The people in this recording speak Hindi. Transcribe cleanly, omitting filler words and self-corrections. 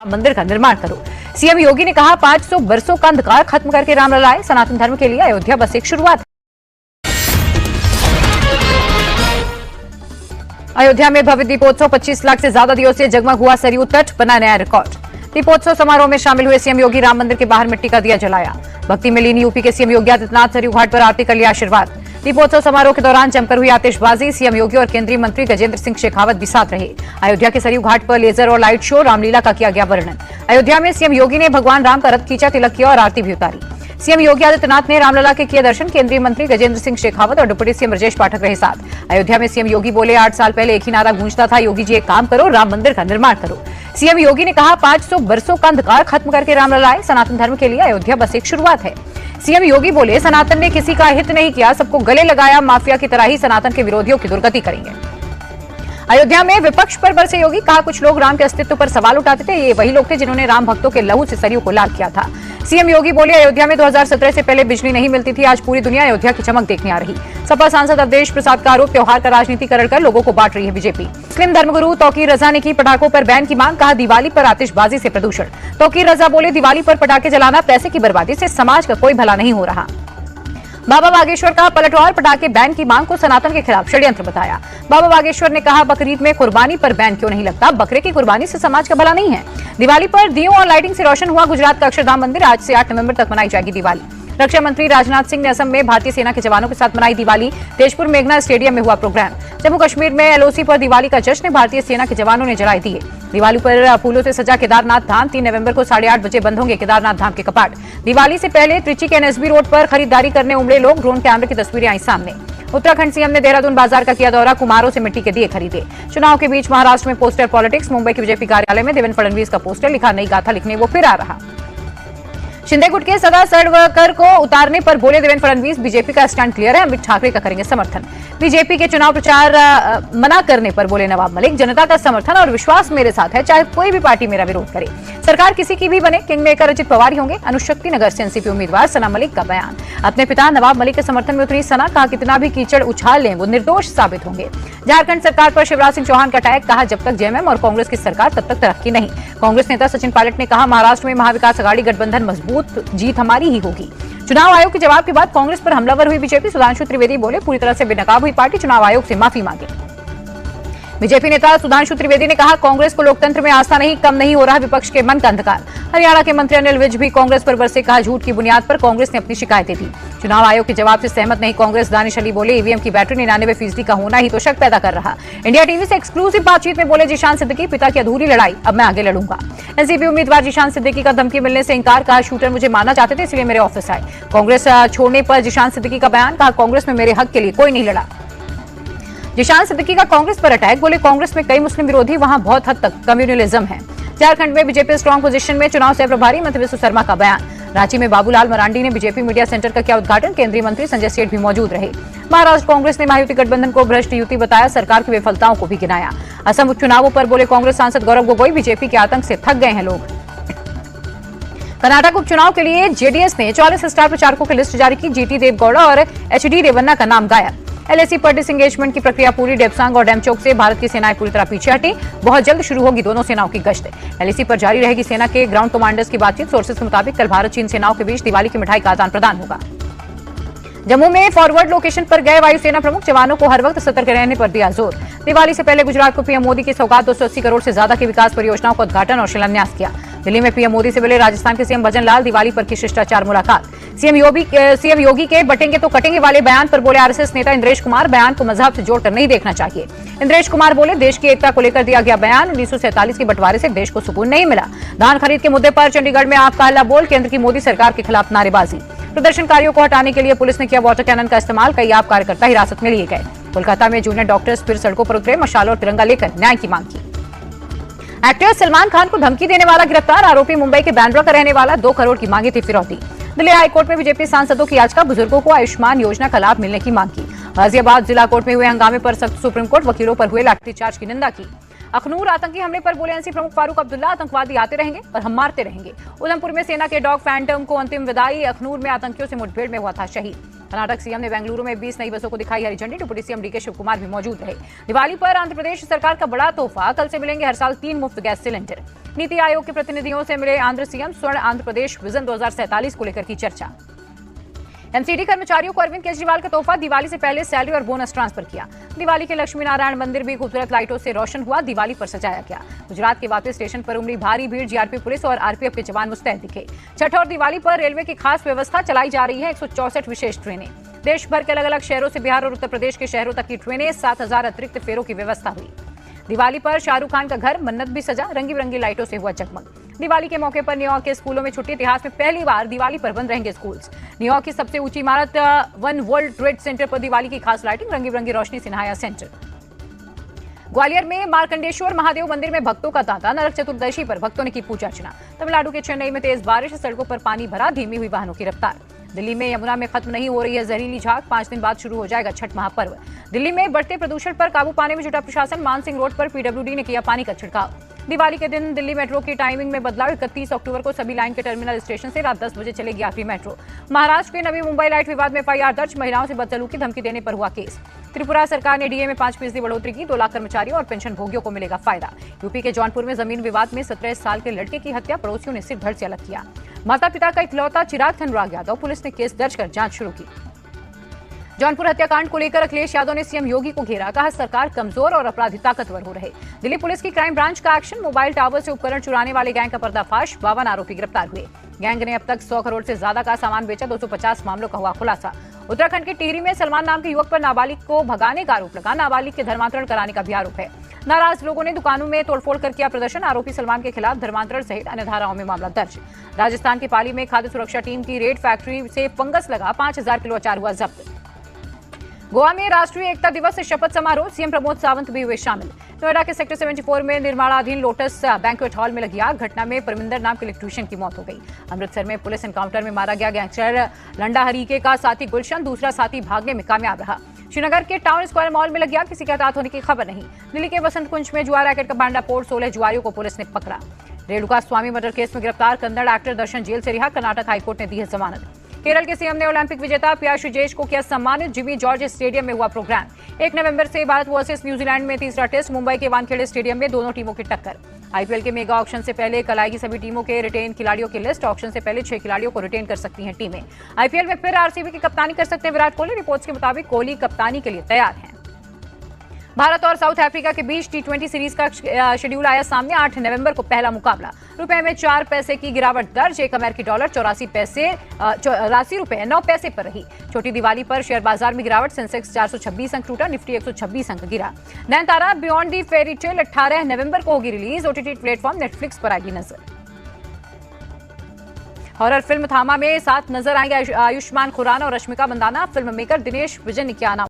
मंदिर का निर्माण करो। सीएम योगी ने कहा 500 वर्षों का अंधकार खत्म करके रामलला आए। सनातन धर्म के लिए अयोध्या बस एक शुरुआत है। अयोध्या में भव्य दीपोत्सव, 25 लाख से ज्यादा दियों से जगमग हुआ सरयू तट, बना नया रिकॉर्ड। दीपोत्सव समारोह में शामिल हुए सीएम योगी राम मंदिर के बाहर मिट्टी का दिया जलाया। भक्ति में लीन यूपी के सीएम योगी आदित्यनाथ सरयू घाट पर आरती कर लिया आशीर्वाद। दीपोत्सव समारोह के दौरान जमकर हुई आतिशबाजी। सीएम योगी और केंद्रीय मंत्री गजेंद्र सिंह शेखावत भी साथ रहे। अयोध्या के सरयू घाट पर लेजर और लाइट शो, रामलीला का किया गया वर्णन। अयोध्या में सीएम योगी ने भगवान राम का रथ खींचा, तिलक किया और आरती भी उतारी। सीएम योगी आदित्यनाथ ने रामलला के किए दर्शन। केंद्रीय मंत्री गजेंद्र सिंह शेखावत और डिप्टी सीएम ब्रजेश पाठक रहे साथ। अयोध्या में सीएम योगी बोले, 8 साल पहले एक ही नारा गूंजता था, योगी जी एक काम करो, राम मंदिर का निर्माण करो। सीएम योगी ने कहा 500 वर्षों का अंधकार खत्म करके रामलला आए। सनातन धर्म के लिए अयोध्या बस एक शुरुआत है। सीएम योगी बोले, सनातन ने किसी का हित नहीं किया, सबको गले लगाया, माफिया की तरह ही सनातन के विरोधियों की दुर्गति करेंगे। अयोध्या में विपक्ष पर बरसे योगी, कहा कुछ लोग राम के अस्तित्व पर सवाल उठाते थे, ये वही लोग थे जिन्होंने राम भक्तों के लहू से सरयू को लाल किया था। सीएम योगी बोले, अयोध्या में 2017 से पहले बिजली नहीं मिलती थी, आज पूरी दुनिया अयोध्या की चमक देखने आ रही। सपा सांसद अवधेश प्रसाद का आरोप, त्योहार का राजनीतिकरण कर लोगों को बांट रही है बीजेपी। मुस्लिम धर्मगुरु तौकीर रजा ने की पटाखों पर बैन की मांग, कहा दिवाली पर आतिशबाजी से प्रदूषण। तौकीर रजा बोले, दिवाली पर पटाखे जलाना पैसे की बर्बादी से समाज का कोई भला नहीं हो रहा। बाबा बागेश्वर का पलटवार, पटाखे बैन की मांग को सनातन के खिलाफ षड्यंत्र बताया। बाबा बागेश्वर ने कहा, बकरीद में कुर्बानी पर बैन क्यों नहीं लगता, बकरे की कुर्बानी से समाज का भला नहीं है। दिवाली पर दियों और लाइटिंग से रोशन हुआ गुजरात का अक्षरधाम मंदिर, आज से 8 नवंबर तक मनाई जाएगी दिवाली। रक्षा मंत्री राजनाथ सिंह ने असम में भारतीय सेना के जवानों के साथ मनाई दिवाली। तेजपुर मेघना स्टेडियम में हुआ प्रोग्राम। जम्मू कश्मीर में एलओसी पर दिवाली का जश्न, भारतीय सेना के जवानों ने जलाए दिए। दिवाली पर फूलों से सजा केदारनाथ धाम, 3 नवंबर को 8:30 बजे बंद होंगे केदारनाथ धाम के कपाट। दिवाली से पहले त्रिची के एनएसबी रोड पर खरीदारी करने उमड़े लोग, ड्रोन कैमरे की तस्वीरें आई सामने। उत्तराखंड सीएम ने देहरादून बाजार का किया दौरा, कुम्हारों से मिट्टी के दिए खरीदे। चुनाव के बीच महाराष्ट्र में पोस्टर पॉलिटिक्स, मुंबई के बीजेपी कार्यालय में देवेंद्र फडणवीस का पोस्टर, लिखा नई गाथा लिखने वो फिर आ रहा। शिंदे गुट के सदा सड़वकर को उतारने पर बोले देवेंद्र फडणवीस, बीजेपी का स्टैंड क्लियर है, अमित ठाकरे का करेंगे समर्थन। बीजेपी के चुनाव प्रचार मना करने पर बोले नवाब मलिक, जनता का समर्थन और विश्वास मेरे साथ है, चाहे कोई भी पार्टी मेरा विरोध करे, सरकार किसी की भी बने, किंग मेकर अजित पवार ही होंगे। अनुशक्ति नगर से एनसीपी उम्मीदवार सना मलिक का बयान। अपने पिता नवाब मलिक के समर्थन में उतरी सना, कहा कितना भी कीचड़ उछाल लें वो निर्दोष साबित होंगे। झारखंड सरकार पर शिवराज सिंह चौहान का अटैक, कहा जब तक जेएमएम और कांग्रेस की सरकार तब तक तरक्की नहीं। कांग्रेस नेता सचिन पायलट ने कहा, महाराष्ट्र में महाविकास अघाड़ी गठबंधन मजबूत, जीत हमारी ही होगी। चुनाव आयोग के जवाब के बाद कांग्रेस पर हमलावर हुई बीजेपी। सुधांशु त्रिवेदी बोले, पूरी तरह से बेनकाब हुई पार्टी, चुनाव आयोग से माफी मांगे। बीजेपी नेता सुधांशु त्रिवेदी ने कहा, कांग्रेस को लोकतंत्र में आस्था नहीं, कम नहीं हो रहा विपक्ष के मन का अंधकार। हरियाणा के मंत्री अनिल विज भी कांग्रेस पर बरसे, कहा झूठ की बुनियाद पर कांग्रेस ने अपनी शिकायतें दी। चुनाव आयोग के जवाब से सहमत नहीं कांग्रेस। दानिश अली बोले, ईवीएम की बैटरी 99% का होना ही तो शक पैदा कर रहा। इंडिया टीवी से एक्सक्लूसिव बातचीत में बोले जीशान सिद्दीकी, पिता की अधूरी लड़ाई अब मैं आगे लड़ूंगा। एनसीपी उम्मीदवार जीशान सिद्दीकी का धमकी मिलने से इंकार, कहा शूटर मुझे मारना चाहते थे इसलिए मेरे ऑफिस आए। कांग्रेस छोड़ने पर जीशान सिद्दीकी का बयान, कहा कांग्रेस में मेरे हक के लिए कोई नहीं लड़ा। जीशान सिद्दीकी का कांग्रेस पर अटैक, बोले कांग्रेस में कई मुस्लिम विरोधी, वहां बहुत हद तक कम्युनलिज्म है। झारखंड में बीजेपी स्ट्रांग पोजीशन में, चुनाव से प्रभारी मंत्री विश्व शर्मा का बयान। रांची में बाबूलाल मरांडी ने बीजेपी मीडिया सेंटर का किया उद्घाटन, केंद्रीय मंत्री संजय सेठ भी मौजूद रहे। महाराष्ट्र कांग्रेस ने महायुति गठबंधन को भ्रष्ट युति बताया, सरकार की विफलताओं को भी गिनाया। असम उपचुनावों पर बोले कांग्रेस सांसद गौरव गोगोई, बीजेपी के आतंक से थक गए हैं लोग। कर्नाटक उपचुनाव के लिए जेडीएस ने 40 स्टार प्रचारकों की लिस्ट जारी की, जीटी देवगौड़ा और एचडी रेवन्ना का नाम गायब। एलएसी पर डिसएंगेजमेंट की प्रक्रिया पूरी, डेपसांग और डेमचोक से भारत की सेनाएं पूरी तरह पीछे हटी, बहुत जल्द शुरू होगी दोनों सेनाओं की गश्त। एलएसी पर जारी रहेगी सेना के ग्राउंड कमांडर्स की बातचीत। सोर्सेज के मुताबिक कल भारत चीन सेनाओं के बीच दिवाली की मिठाई का आदान प्रदान होगा। जम्मू में फॉरवर्ड लोकेशन पर गए वायुसेना प्रमुख, जवानों को हर वक्त सतर्क रहने पर दिया जोर। दिवाली से पहले गुजरात को पीएम मोदी की सौगात, 280 करोड़ से ज्यादा की विकास परियोजनाओं का उद्घाटन और शिलान्यास किया। दिल्ली में पीएम मोदी से मिले राजस्थान के सीएम भजन लाल, दिवाली पर की शिष्टाचार मुलाकात। सीएम योगी के बटेंगे तो कटेंगे वाले बयान पर बोले आरएसएस नेता इंद्रेश कुमार, बयान को मजहब से जोड़कर नहीं देखना चाहिए। इंद्रेश कुमार बोले, देश की एकता को लेकर दिया गया बयान, 1947 के बंटवारे से देश को सुकून नहीं मिला। धान खरीद के मुद्दे पर चंडीगढ़ में आपका हल्ला बोल, केंद्र की मोदी सरकार के खिलाफ नारेबाजी। प्रदर्शनकारियों को हटाने के लिए पुलिस ने किया वाटर कैनन का इस्तेमाल, कई आप कार्यकर्ता हिरासत में लिए गए। कोलकाता में जूनियर डॉक्टर्स फिर सड़कों पर उतरे, मशाल और तिरंगा लेकर न्याय की मांग की। एक्टर सलमान खान को धमकी देने वाला गिरफ्तार, आरोपी मुंबई के बांद्रा का रहने वाला, 2 करोड़ की मांगी थी फिरौती। दिल्ली हाईकोर्ट में बीजेपी सांसदों की याचिका, बुजुर्गों को आयुष्मान योजना का लाभ मिलने की मांग की। गाजियाबाद जिला कोर्ट में हुए हंगामे पर सख्त सुप्रीम कोर्ट, वकीलों पर हुए लाठीचार्ज की निंदा की। अखनूर आतंकी हमले पर बोले एनसी प्रमुख फारूक अब्दुल्ला, आतंकवादी आते रहेंगे और हम मारते रहेंगे। उधमपुर में सेना के डॉग फैंटम को अंतिम विदाई, अखनूर में आतंकियों से मुठभेड़ में हुआ था शहीद। कर्नाटक सीएम ने बेंगलुरु में 20 नई बसों को दिखाई हरी झंडी। Deputy CM DK Shivakumar भी मौजूद रहे। दिवाली पर आंध्र प्रदेश सरकार का बड़ा तोहफा, कल से मिलेंगे हर साल 3 मुफ्त गैस सिलेंडर। नीति आयोग के प्रतिनिधियों से मिले आंध्र सीएम। स्वर्ण आंध्र प्रदेश विजन 2047 को लेकर की चर्चा। एमसीडी कर्मचारियों को अरविंद केजरीवाल का तोहफा, दिवाली से पहले सैलरी और बोनस ट्रांसफर किया। दिवाली के लक्ष्मी नारायण मंदिर भी खूबसूरत लाइटों से रोशन हुआ। दिवाली पर सजाया गया। गुजरात के वापी स्टेशन पर उमड़ी भारी भीड़। जीआरपी पुलिस और आरपीएफ के जवान मुस्तैद दिखे। छठ और दिवाली पर रेलवे की खास व्यवस्था चलाई जा रही है। 164 विशेष ट्रेनें। देश भर के अलग अलग शहरों से बिहार और उत्तर प्रदेश के शहरों तक की ट्रेनें। 7000 अतिरिक्त फेरों की व्यवस्था हुई। दिवाली पर शाहरुख खान का घर मन्नत भी सजा, रंगी बिरंगी लाइटों से हुआ जगमग। दिवाली के मौके पर न्यूयॉर्क के स्कूलों में छुट्टी। इतिहास में पहली बार दिवाली पर बंद रहेंगे स्कूल्स। न्यूयॉर्क की सबसे ऊंची इमारत वन वर्ल्ड ट्रेड सेंटर पर दिवाली की खास लाइटिंग, रंगी बिरंगी रोशनी से नहाया सेंटर। ग्वालियर में मार्कंडेश्वर महादेव मंदिर में भक्तों का तांता। नरक चतुर्दशी पर भक्तों ने की पूजा अर्चना। तमिलनाडु के चेन्नई में तेज बारिश, सड़कों पर पानी भरा, धीमी हुई वाहनों की रफ्तार। दिल्ली में यमुना में खत्म नहीं हो रही है जहरीली झाग। 5 दिन बाद शुरू हो जाएगा छठ महापर्व। दिल्ली में बढ़ते प्रदूषण पर काबू पाने में जुटा प्रशासन। मानसिंह रोड पर पीडब्ल्यूडी ने किया पानी का छिड़काव। दिवाली के दिन दिल्ली मेट्रो की टाइमिंग में बदलाव। 31 अक्टूबर को सभी लाइन के टर्मिनल स्टेशन से रात 10 बजे चलेगी आखिरी मेट्रो। महाराष्ट्र के नवी मुंबई लाइट विवाद में एफआईआर दर्ज। महिलाओं से बदसलूकी धमकी देने पर हुआ केस। त्रिपुरा सरकार ने डीए में 5% बढ़ोतरी की। 2 लाख कर्मचारियों और पेंशन भोगियों को मिलेगा फायदा। यूपी के जौनपुर में जमीन विवाद में 17 साल के लड़के की हत्या। पड़ोसियों ने सिर धड़ से अलग किया। माता पिता का इकलौता चिराग अनुराग यादव। पुलिस ने केस दर्ज कर जांच शुरू की। जौनपुर हत्याकांड को लेकर अखिलेश यादव ने सीएम योगी को घेरा। कहा सरकार कमजोर और अपराधी ताकतवर हो रहे। दिल्ली पुलिस की क्राइम ब्रांच का एक्शन। मोबाइल टावर से उपकरण चुराने वाले गैंग का पर्दाफाश। 52 आरोपी गिरफ्तार हुए। गैंग ने अब तक 100 करोड़ से ज्यादा का सामान बेचा। 250 मामलों का हुआ खुलासा। उत्तराखंड के टिहरी में सलमान नाम के युवक पर नाबालिग को भगाने का आरोप लगा। नाबालिग के धर्मांतरण कराने का भी आरोप है। नाराज लोगों ने दुकानों में तोड़फोड़ कर किया प्रदर्शन। आरोपी सलमान के खिलाफ धर्मांतरण सहित अन्य धाराओं में मामला दर्ज। राजस्थान के पाली में खाद्य सुरक्षा टीम की रेड। फैक्ट्री से फंगस लगा। 5000 किलो अचार हुआ जब्त। गोवा में राष्ट्रीय एकता दिवस शपथ समारोह। सीएम प्रमोद सावंत भी हुए शामिल। नोएडा के सेक्टर 74 में निर्माणाधीन लोटस बैंक्वेट हॉल में लगी आग। घटना में परमिंदर नाम के इलेक्ट्रीशियन की मौत हो गई। अमृतसर में पुलिस एनकाउंटर में मारा गया गैंगस्टर लंडा हरीके का साथी गुलशन। दूसरा साथी भागने में कामयाब रहा। श्रीनगर के टाउन स्क्वायर मॉल में लगी आग। किसी के हताहत होने की खबर नहीं। दिल्ली के बसंत कुंज में जुआ रैकेट का भांडा फोड़। 16 जुआरियों को पुलिस ने पकड़ा। रेणुका स्वामी मर्डर केस में गिरफ्तार कन्नड़ एक्टर दर्शन जेल से रिहा। कर्नाटक हाईकोर्ट ने दी है जमानत। केरल के सीएम ने ओलंपिक विजेता पियाशी जेश को किया सम्मानित। जिमी जॉर्ज स्टेडियम में हुआ प्रोग्राम। 1 नवंबर से भारत वर्सेस न्यूजीलैंड में तीसरा टेस्ट। मुंबई के वानखेड़े स्टेडियम में दोनों टीमों की टक्कर। आईपीएल के मेगा ऑक्शन से पहले कल आएगी सभी टीमों के रिटेन खिलाड़ियों की लिस्ट। ऑक्शन से पहले 6 खिलाड़ियों को रिटेन कर सकती हैं टीमें। आईपीएल में फिर आरसीबी की कप्तानी कर सकते हैं विराट कोहली। रिपोर्ट्स के मुताबिक कोहली कप्तानी के लिए तैयार हैं। भारत और साउथ अफ्रीका के बीच टी20 सीरीज का शेड्यूल आया सामने। 8 नवंबर को पहला मुकाबला। रुपए में 4 पैसे की गिरावट दर्ज। 1 अमेरिकी डॉलर 84 रुपए 9 पैसे पर रही। छोटी दिवाली पर शेयर बाजार में गिरावट। सेंसेक्स 426 अंक टूटा। निफ्टी 126 अंक गिरा। Nayanthara beyond the fairy tale 18 नवंबर को होगी रिलीज। ओटीटी प्लेटफॉर्म नेटफ्लिक्स पर आएगी नजर। हॉरर फिल्म थामा में साथ नजर आएंगे आयुष्मान खुराना और रश्मिका मंदाना। फिल्म मेकर दिनेश विजन ने किया नाम।